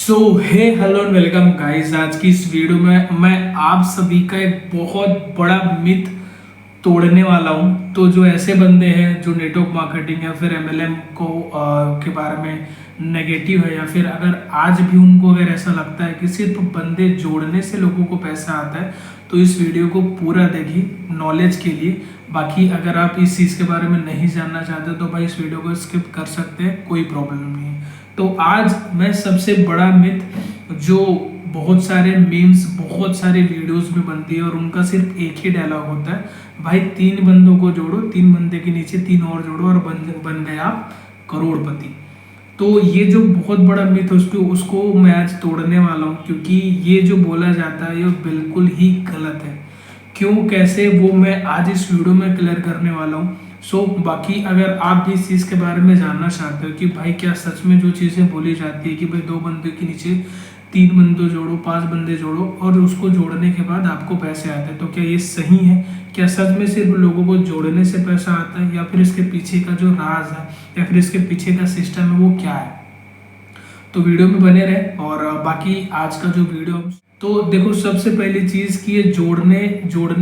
So hey hello and welcome guys. आज की इस वीडियो में मैं आप सभी का एक बहुत बड़ा मिथ तोड़ने वाला हूं। तो जो ऐसे बंदे हैं जो नेटवर्क मार्केटिंग या फिर एमएलएम को के बारे में नेगेटिव है, या फिर अगर आज भी उनको अगर ऐसा लगता है कि सिर्फ बंदे जोड़ने से लोगों को पैसा आता है, तो इस वीडियो को पूरा देखिए नॉलेज के लिए। बाकी अगर आप इस चीज़ के बारे में नहीं जानना चाहते तो भाई इस वीडियो को स्किप कर सकते हैं, कोई प्रॉब्लम नहीं है। तो आज मैं सबसे बड़ा मिथ जो बहुत सारे मीम्स बहुत सारे वीडियोस में बनती है और उनका सिर्फ एक ही डायलॉग होता है, भाई 3 बंदों को जोड़ो, 3 बंदे के नीचे 3 और जोड़ो और बन गए आप करोड़पति। तो ये जो बहुत बड़ा मिथ है उसको मैं आज तोड़ने वाला हूँ, क्योंकि ये जो बोला जाता है ये बिल्कुल ही गलत है। क्यों कैसे वो मैं आज इस वीडियो में क्लियर करने वाला हूँ। बाकी अगर आप भी इस चीज़ के बारे में जानना चाहते हो कि भाई क्या सच में जो चीज़ें बोली जाती है कि भाई 2 बंदे के नीचे 3 बंदे जोड़ो, 5 बंदे जोड़ो और उसको जोड़ने के बाद आपको पैसे आते हैं, तो क्या ये सही है? क्या सच में सिर्फ लोगों को जोड़ने से पैसा आता है, या फिर इसके पीछे का जो राज है या फिर इसके पीछे का सिस्टम है वो क्या है? तो वीडियो में बने रहे। और बाकी आज का जो वीडियो, तो देखो सबसे पहली चीज कि ये जोड़ने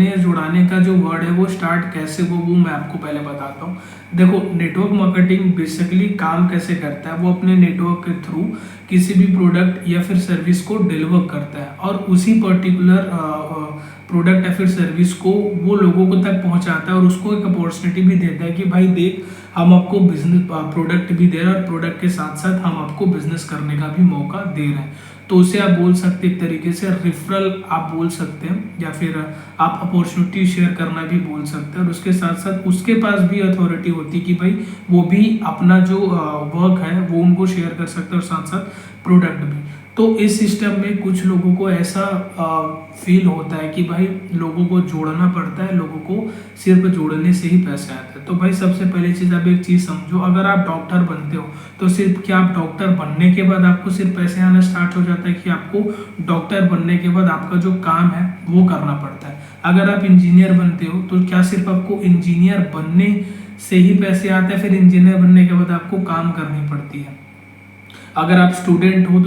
या जुड़ाने का जो वर्ड है वो स्टार्ट कैसे वो मैं आपको पहले बताता हूँ। देखो नेटवर्क मार्केटिंग बेसिकली काम कैसे करता है, वो अपने नेटवर्क के थ्रू किसी भी प्रोडक्ट या फिर सर्विस को डिलीवर करता है और उसी पर्टिकुलर प्रोडक्ट या फिर सर्विस को वो लोगों को तक पहुंचाता है और उसको एक अपॉर्चुनिटी भी देता है कि भाई देख, हम आपको बिजनेस प्रोडक्ट भी दे रहे हैं और प्रोडक्ट के साथ साथ हम आपको बिजनेस करने का भी मौका दे रहे हैं। तो उसे आप बोल सकते एक तरीके से रेफरल आप बोल सकते हैं, या फिर आप अपॉर्चुनिटी शेयर करना भी बोल सकते हैं। और उसके साथ साथ उसके पास भी अथॉरिटी होती है कि भाई वो भी अपना जो वर्क है वो उनको शेयर कर सकते हैं और साथ साथ प्रोडक्ट भी। तो इस सिस्टम में कुछ लोगों को ऐसा फील होता है कि भाई लोगों को जोड़ना पड़ता है, लोगों को सिर्फ जोड़ने से ही पैसे आते हैं। तो भाई सबसे पहली चीज़ आप एक चीज़ समझो, अगर आप डॉक्टर बनते हो तो सिर्फ क्या आप डॉक्टर बनने के बाद आपको सिर्फ पैसे आना स्टार्ट हो जाता है, कि आपको डॉक्टर बनने के बाद आपका जो काम है वो करना पड़ता है? अगर आप इंजीनियर बनते हो तो क्या सिर्फ आपको इंजीनियर बनने से ही पैसे आते हैं, फिर इंजीनियर बनने के बाद आपको काम करनी पड़ती है? अगर आप स्टूडेंट हो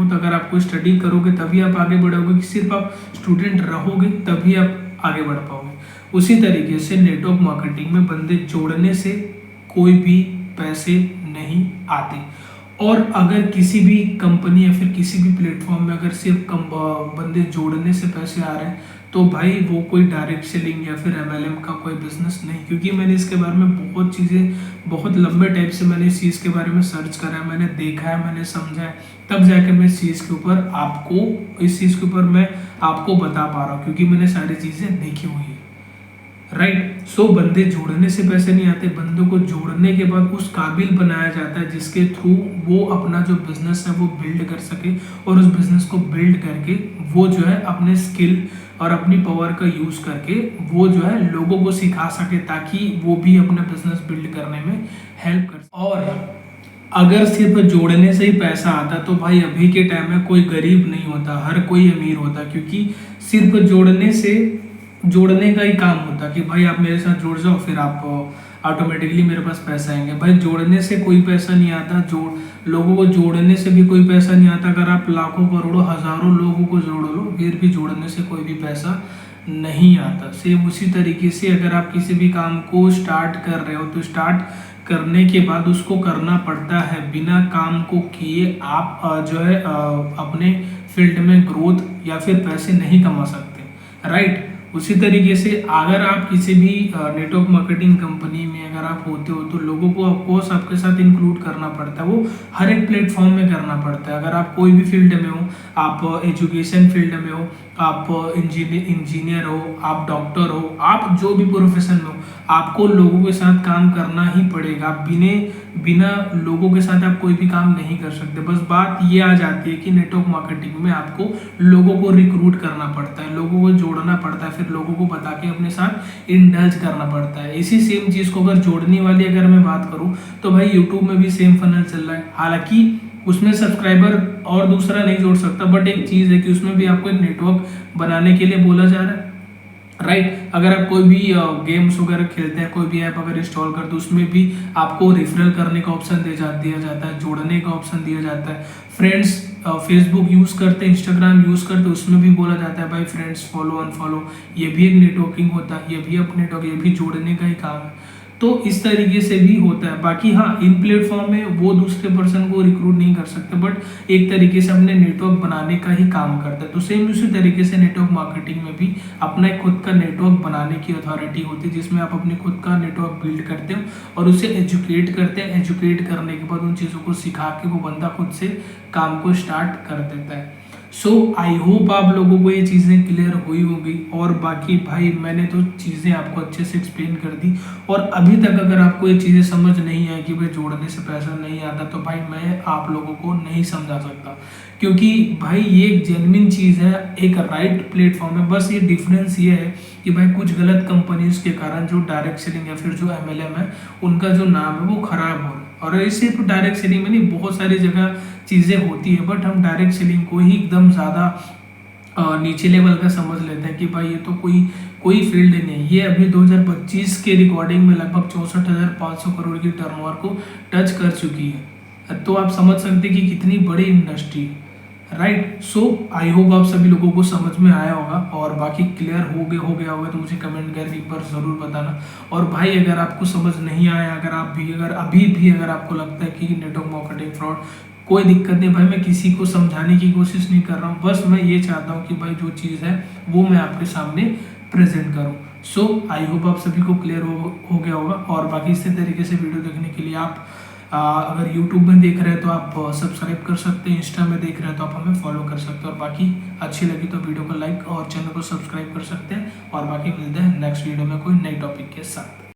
तो अगर आपको स्टडी करोगे तभी आप आगे बढ़ोगे, कि सिर्फ आप स्टूडेंट रहोगे तभी आप आगे बढ़ पाओगे? उसी तरीके से नेटवर्क मार्केटिंग में बंदे जोड़ने से कोई भी पैसे नहीं आते। और अगर किसी भी कंपनी या फिर किसी भी प्लेटफॉर्म में अगर सिर्फ बंदे जोड़ने से पैसे आ रहे हैं तो भाई वो कोई डायरेक्ट सेलिंग या फिर एमएलएम का कोई बिजनेस नहीं। क्योंकि मैंने इसके बारे में बहुत चीज़ें बहुत लंबे टाइप से मैंने इस चीज़ के बारे में सर्च करा है, मैंने देखा है, मैंने समझा है, तब जाकर मैं इस चीज़ के ऊपर मैं आपको बता पा रहा हूँ, क्योंकि मैंने सारी चीज़ें देखी हुई है। राइट। बंदे जोड़ने से पैसे नहीं आते, बंदों को जोड़ने के बाद उस काबिल बनाया जाता है जिसके थ्रू वो अपना जो बिजनेस है वो बिल्ड कर सके, और उस बिजनेस को बिल्ड करके वो जो है अपने स्किल और अपनी पावर का यूज करके वो जो है लोगों को सिखा सके, ताकि वो भी अपना बिजनेस बिल्ड करने में हेल्प कर सके। और अगर सिर्फ जोड़ने से ही पैसा आता तो भाई अभी के टाइम में कोई गरीब नहीं होता, हर कोई अमीर होता, क्योंकि सिर्फ जोड़ने का ही काम होता कि भाई आप मेरे साथ जुड़ जाओ, फिर आप ऑटोमेटिकली मेरे पास पैसा आएंगे। भाई जोड़ने से कोई पैसा नहीं आता, लोगों को जोड़ने से भी कोई पैसा नहीं आता। अगर आप लाखों करोड़ों हजारों लोगों को जोड़ लो फिर भी जोड़ने से कोई भी पैसा नहीं आता। सेम उसी तरीके से अगर आप किसी भी काम को स्टार्ट कर रहे हो तो स्टार्ट करने के बाद उसको करना पड़ता है, बिना काम को किए आप जो है अपने फील्ड में ग्रोथ या फिर पैसे नहीं कमा सकते। राइट। उसी तरीके से अगर आप किसी भी नेटवर्क मार्केटिंग कंपनी में अगर आप होते हो तो लोगों को ऑफकोर्स आपके साथ इंक्लूड करना पड़ता है, वो हर एक प्लेटफॉर्म में करना पड़ता है। अगर आप कोई भी फील्ड में हो, आप एजुकेशन फील्ड में हो, आप इंजीनियर हो, आप डॉक्टर हो, आप जो भी प्रोफेशन में हो, आपको लोगों के साथ काम करना ही पड़ेगा। बिना लोगों के साथ आप कोई भी काम नहीं कर सकते। बस बात ये आ जाती है कि नेटवर्क मार्केटिंग में आपको लोगों को रिक्रूट करना पड़ता है, लोगों को जोड़ना पड़ता है, फिर लोगों को बता के अपने साथ इंडल्ज करना पड़ता है। इसी सेम चीज़ को अगर जोड़ने वाली अगर मैं बात करूँ तो भाई यूट्यूब में भी सेम फनल चल रहा है। हालांकि उसमें सब्सक्राइबर और दूसरा नहीं जोड़ सकता, बट एक चीज़ है कि उसमें भी आपको एक नेटवर्क बनाने के लिए बोला जा रहा है। राइट। अगर आप कोई भी गेम्स वगैरह खेलते हैं, कोई भी ऐप अगर इंस्टॉल करते हो, उसमें भी आपको रिफरल करने का ऑप्शन दिया जाता है, जोड़ने का ऑप्शन दिया जाता है। फ्रेंड्स, फेसबुक यूज़ करते हैं, इंस्टाग्राम यूज़ करते हैं, उसमें भी बोला जाता है भाई फ्रेंड्स फॉलो अनफॉलो, ये भी एक नेटवर्किंग होता है, ये भी अपने नेटवर्क, ये भी जोड़ने का ही काम है। तो इस तरीके से भी होता है। बाकी हाँ, इन प्लेटफॉर्म में वो दूसरे पर्सन को रिक्रूट नहीं कर सकते, बट एक तरीके से अपने नेटवर्क बनाने का ही काम करता है। तो सेम उसी तरीके से नेटवर्क मार्केटिंग में भी अपना एक खुद का नेटवर्क बनाने की अथॉरिटी होती है, जिसमें आप अपने खुद का नेटवर्क बिल्ड करते हो और उसे एजुकेट करते हैं। एजुकेट करने के बाद उन चीज़ों को सिखा के वो बंदा खुद से काम को स्टार्ट कर देता है। सो आई होप आप लोगों को ये चीज़ें क्लियर हुई होगी। और बाकी भाई मैंने तो चीज़ें आपको अच्छे से एक्सप्लेन कर दी, और अभी तक अगर आपको ये चीज़ें समझ नहीं आई कि भाई जोड़ने से पैसा नहीं आता, तो भाई मैं आप लोगों को नहीं समझा सकता, क्योंकि भाई ये एक जेन्युइन चीज़ है, एक राइट प्लेटफॉर्म है। बस ये डिफरेंस ये है कि भाई कुछ गलत कंपनीज के कारण जो डायरेक्ट सेलिंग या फिर जो MLM है, उनका जो नाम है वो खराब हो रहा है। और ये सिर्फ डायरेक्ट सेलिंग में नहीं, बहुत सारी जगह चीज़ें होती है, बट हम डायरेक्ट सेलिंग को ही एकदम ज़्यादा नीचे लेवल का समझ लेते हैं कि भाई ये तो कोई फील्ड नहीं है। ये अभी 2025 के रिकॉर्डिंग में लगभग 64,500 करोड़ की टर्नओवर को टच कर चुकी है। तो आप समझ सकते हैं कि कितनी बड़ी इंडस्ट्री है, राइट। सो आई होप आप सभी लोगों को समझ में आया होगा, और बाकी क्लियर हो गया होगा तो मुझे कमेंट करके एक बार ज़रूर बताना। और भाई अगर आपको समझ नहीं आया, अगर अभी भी अगर आपको लगता है कि नेटवर्क मार्केटिंग फ्रॉड, कोई दिक्कत नहीं भाई, मैं किसी को समझाने की कोशिश नहीं कर रहा हूँ, बस मैं ये चाहता हूँ कि भाई जो चीज़ है वो मैं आपके सामने प्रेजेंट करूँ। सो आई होप आप सभी को क्लियर हो गया होगा। और बाकी इसी तरीके से वीडियो देखने के लिए आप अगर यूट्यूब में देख रहे हैं तो आप सब्सक्राइब कर सकते हैं, इंस्टा में देख रहे हैं तो आप हमें फॉलो कर सकते हैं, और बाकी अच्छी लगी तो वीडियो को लाइक और चैनल को सब्सक्राइब कर सकते हैं। और बाकी मिलते हैं नेक्स्ट वीडियो में कोई नई टॉपिक के साथ।